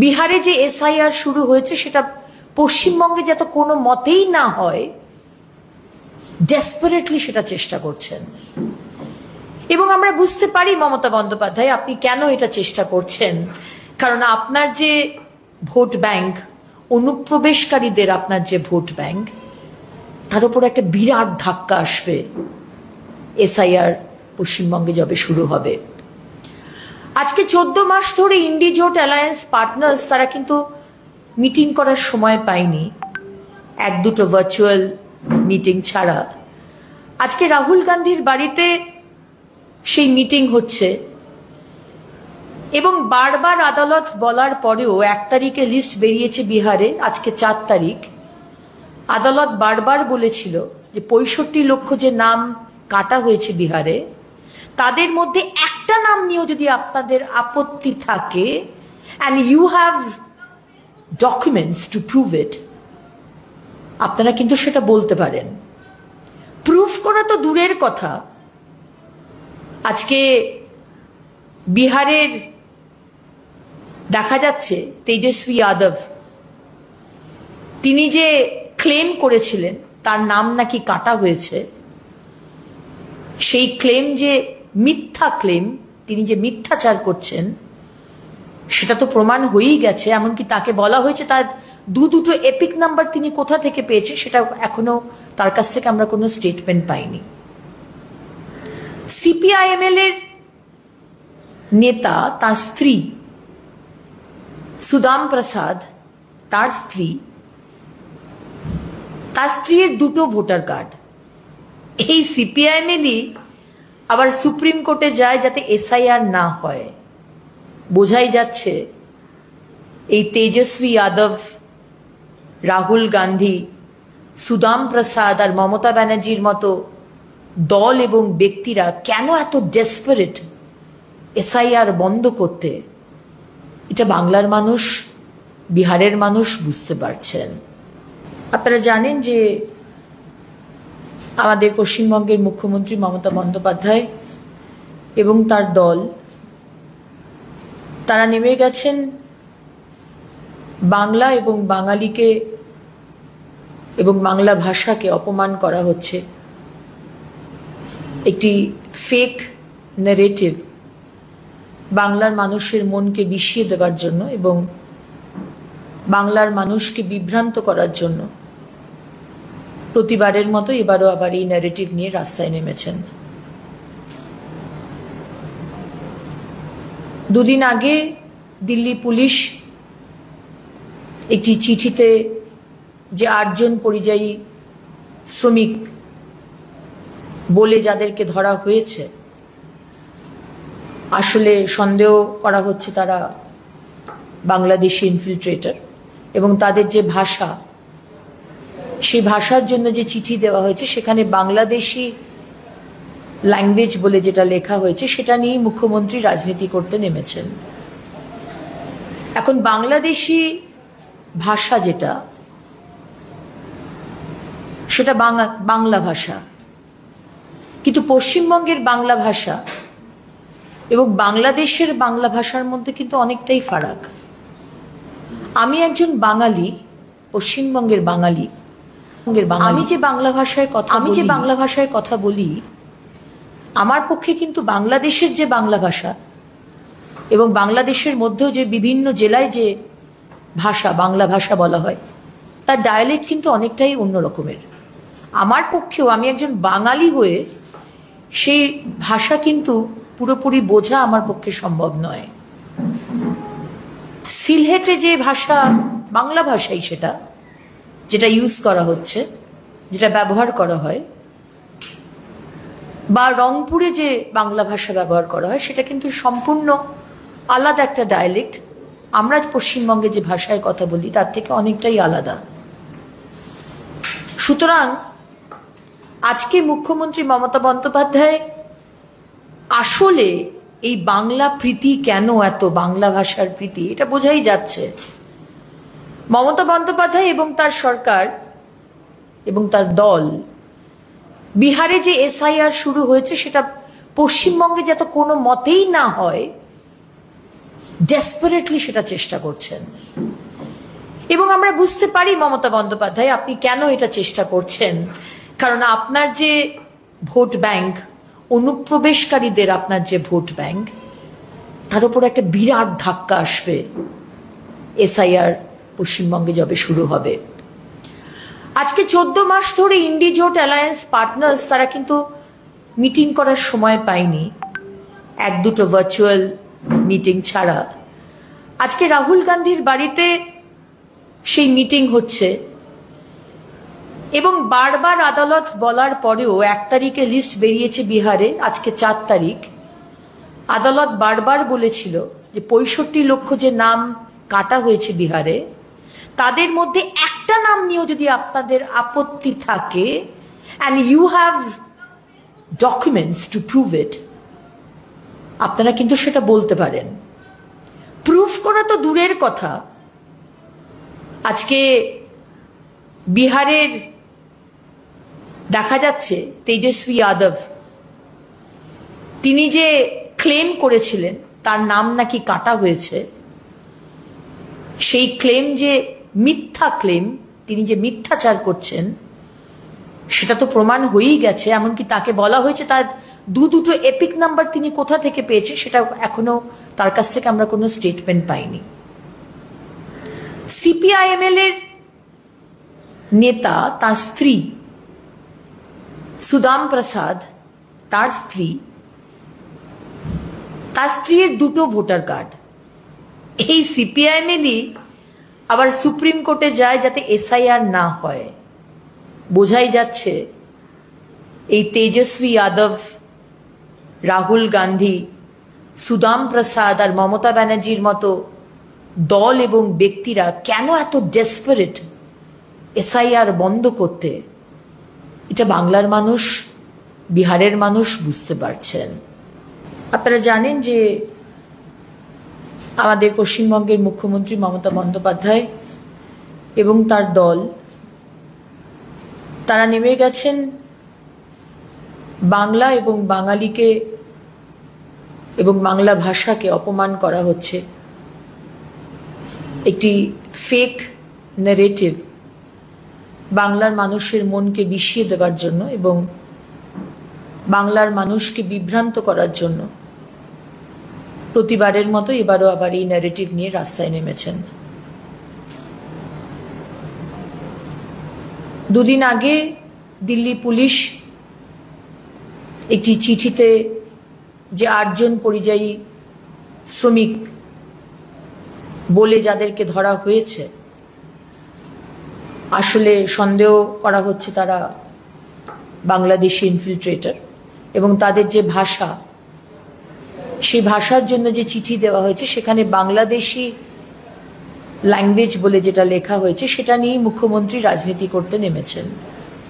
বিহারে যে এসআইআর শুরু হয়েছে সেটা পশ্চিমবঙ্গে যাতে কোনো মতেই না হয়, ডেসপারেটলি সেটা চেষ্টা করছেন। এবং আমরা বুঝতে পারি মমতা বন্দ্যোপাধ্যায় আপনি কেন এটা চেষ্টা করছেন, কারণ আপনার যে ভোট ব্যাংক, অনুপ্রবেশকারীদের আপনার যে ভোট ব্যাংক, তার উপর একটা বিরাট ধাক্কা আসবে এসআইআর পশ্চিমবঙ্গে যবে শুরু হবে। আজকে 14 মাস ধরে ইন্ডিজোট অ্যালায়েন্স পার্টনার্স তারা কিন্তু মিটিং করার সময় পায়নি, এক দুটো ভার্চুয়াল মিটিং ছাড়া। আজকে রাহুল গান্ধীর বাড়িতে সেই মিটিং হচ্ছে এবং বারবার আদালত বলার পরেও 1 তারিখে লিস্ট বেরিয়েছে বিহারে, আজকে 4 তারিখ। আদালত বারবার বলেছিল যে 65 লক্ষ যে নাম কাটা হয়েছে বিহারে, তাদের মধ্যে একটা নাম নিয়েও যদি আপনাদের আপত্তি থাকে and you have documents to prove it, আপনারা কিন্তু সেটা বলতে পারেন। প্রুফ করা তো দূরের কথা, আজকে বিহারের দেখা যাচ্ছে তেজস্বী যাদব, তিনি যে ক্লেম করেছিলেন তার নাম নাকি কাটা হয়েছে, সেই ক্লেম যে মিথ্যা ক্লেম, তিনি যে মিথ্যাচার করছেন সেটা তো প্রমাণ হয়েই গেছে। এমনকি তাকে বলা হয়েছে তার দুটো এপিক নাম্বার তিনি কোথা থেকে পেয়েছে সেটা এখনো তার কাছ থেকে আমরা কোনো স্টেটমেন্ট পাইনি। সিপিআইএমএল এর নেতা, তার স্ত্রী সুদাম প্রসাদ, তার স্ত্রীর 2টো ভোটার কার্ড, এই সিপিআইএমএলই আবার সুপ্রিম কোর্টে যায় যাতে এসআইআর না হয়। বোঝাই যাচ্ছে এই তেজস্বী যাদব, রাহুল গান্ধী, সুদাম প্রসাদ আর মমতা ব্যানার্জির মতো দল এবং ব্যক্তিরা কেন এত ডেসপারেট এসআইআর বন্ধ করতে, এটা বাংলার মানুষ, বিহারের মানুষ বুঝতে পারছেন। আপনারা জানেন যে আমাদের পশ্চিমবঙ্গের মুখ্যমন্ত্রী মমতা বন্দ্যোপাধ্যায় এবং তার দল তারা নেমে গেছেন বাংলা এবং বাঙালিকে এবং বাংলা ভাষাকে অপমান করা হচ্ছে, একটি ফেক ন্যারেটিভ বাংলার মানুষের মনকে বিষিয়ে দেওয়ার জন্য এবং বাংলার মানুষকে বিভ্রান্ত করার জন্য প্রতিবারের মতো এবারও আবার এই ন্যারেটিভ নিয়ে রাস্তায় নেমেছেন। 2 দিন আগে দিল্লি পুলিশ একটি চিঠিতে যে 8 জন পরিযায়ী শ্রমিক বলে যাদেরকে ধরা হয়েছে, আসলে সন্দেহ করা হচ্ছে তারা বাংলাদেশি ইনফিলট্রেটর, এবং তাদের যে ভাষা, সেই ভাষার জন্য যে চিঠি দেওয়া হয়েছে সেখানে বাংলাদেশি ল্যাঙ্গুয়েজ বলে যেটা লেখা হয়েছে সেটা নিয়ে মুখ্যমন্ত্রী রাজনীতি করতে নেমেছেন। এখন বাংলাদেশি ভাষা যেটা, সেটা বাংলা ভাষা, কিন্তু পশ্চিমবঙ্গের বাংলা ভাষা এবং বাংলাদেশের বাংলা ভাষার মধ্যে কিন্তু অনেকটাই ফারাক। আমি একজন বাঙালি, পশ্চিমবঙ্গের বাঙালি, আমি যে বাংলা ভাষায় কথা বলি, আমার পক্ষে কিন্তু বাংলাদেশের যে বাংলা ভাষা এবং বাংলাদেশের মধ্যেও যে বিভিন্ন জেলায় যে ভাষা, বাংলা ভাষা বলা হয়, তার ডায়ালেক্ট কিন্তু অনেকটাই অন্য রকমের। আমার পক্ষেও, আমি একজন বাঙালি হয়ে সেই ভাষা কিন্তু পুরোপুরি বোঝা আমার পক্ষে সম্ভব নয়। সিলহেটে যে ভাষা, বাংলা ভাষাই সেটা, যেটা ইউজ করা হচ্ছে, যেটা ব্যবহার করা হয়, বা রংপুরে যে বাংলা ভাষা ব্যবহার করা হয়, সেটা কিন্তু সম্পূর্ণ আলাদা একটা ডায়ালেক্ট। আমরা পশ্চিমবঙ্গে যে ভাষায় কথা বলি তার থেকে অনেকটাই আলাদা। সুতরাং আজকে মুখ্যমন্ত্রী মমতা বন্দ্যোপাধ্যায় আসলে এই বাংলা প্রীতি কেন, এত বাংলা ভাষার প্রীতি, এটা বোঝাই যাচ্ছে। মমতা বন্দ্যোপাধ্যায় এবং তার সরকার এবং তার দল বিহারে যে এসআইআর শুরু হয়েছে সেটা পশ্চিমবঙ্গে যাতে কোনো মতেই না হয়, ডেসপারেটলি সেটা চেষ্টা করছেন। এবং আমরা বুঝতে পারি মমতা বন্দ্যোপাধ্যায় আপনি কেন এটা চেষ্টা করছেন, কারণ আপনার যে ভোট ব্যাংক, অনুপ্রবেশকারীদের আপনার যে ভোট ব্যাংক, তার উপর একটা বিরাট ধাক্কা আসবে এসআইআর পশ্চিমবঙ্গে যবে শুরু হবে। আজকে 14 মাস ধরে ইন্ডিজোট অ্যালায়েন্স পার্টনার্স তারা কিন্তু মিটিং করার সময় পায়নি, এক দুটো ভার্চুয়াল মিটিং ছাড়া। আজকে রাহুল গান্ধীর বাড়িতে সেই মিটিং হচ্ছে এবং বারবার আদালত বলার পরেও 1 তারিখে লিস্ট বেরিয়েছে বিহারে, আজকে 4 তারিখ। আদালত বারবার বলেছিল যে 65 লক্ষ যে নাম কাটা হয়েছে বিহারে, তাদের মধ্যে একটা নাম নিয়েও যদি আপনাদের আপত্তি থাকে and you have documents to prove it, আপনারা কিন্তু সেটা বলতে পারেন। প্রুফ করা তো দূরের কথা, আজকে বিহারের দেখা যাচ্ছে তেজস্বী যাদব, তিনি যে ক্লেম করেছিলেন তার নাম নাকি কাটা হয়েছে, সেই ক্লেম যে মিথ্যা ক্লেম, তিনি যে মিথ্যাচার করছেন সেটা তো প্রমাণ হয়েই গেছে। এমনকি তাকে বলা হয়েছে তার দুটো এপিক নাম্বার তিনি কোথা থেকে পেয়েছে সেটা এখনো তার কাছ থেকে আমরা কোনো স্টেটমেন্ট পাইনি। সিপিআইএমএল এর নেতা, তার স্ত্রী সুদাম প্রসাদ, তার স্ত্রীর 2টো ভোটার কার্ড। এই সিপিআইএমএলই আবার সুপ্রিম কোর্টে যায় যাতে এসআইআর না হয়। বোঝাই যাচ্ছে এই তেজস্বী যাদব, রাহুল গান্ধী, সুদাম প্রসাদ আর মমতা ব্যানার্জির মতো দল এবং ব্যক্তিরা কেন এত ডেসপারেট এসআইআর বন্ধ করতে, এটা বাংলার মানুষ, বিহারের মানুষ বুঝতে পারছেন। আপনারা জানেন যে আমাদের পশ্চিমবঙ্গের মুখ্যমন্ত্রী মমতা বন্দ্যোপাধ্যায় এবং তার দল, তারা নেমে গেছেন বাংলা এবং বাঙালিকে এবং বাংলা ভাষাকে অপমান করা হচ্ছে, একটি ফেক ন্যারেটিভ বাংলার মানুষের মনকে বিষিয়ে দেওয়ার জন্য এবং বাংলার মানুষকে বিভ্রান্ত করার জন্য প্রতিবারের মতো এবারও আবার এই ন্যারেটিভ নিয়ে রাস্তায় নেমেছেন। 2 দিন আগে দিল্লি পুলিশ একটি চিঠিতে যে 8 জন পরিযায়ী শ্রমিক বলে যাদেরকে ধরা হয়েছে, আসলে সন্দেহ করা হচ্ছে তারা বাংলাদেশি ইনফিলট্রেটর, এবং তাদের যে ভাষা, সেই ভাষার জন্য যে চিঠি দেওয়া হয়েছে সেখানে বাংলাদেশি ল্যাঙ্গুয়েজ বলে যেটা লেখা হয়েছে সেটা নিয়েই মুখ্যমন্ত্রী রাজনীতি করতে নেমেছেন।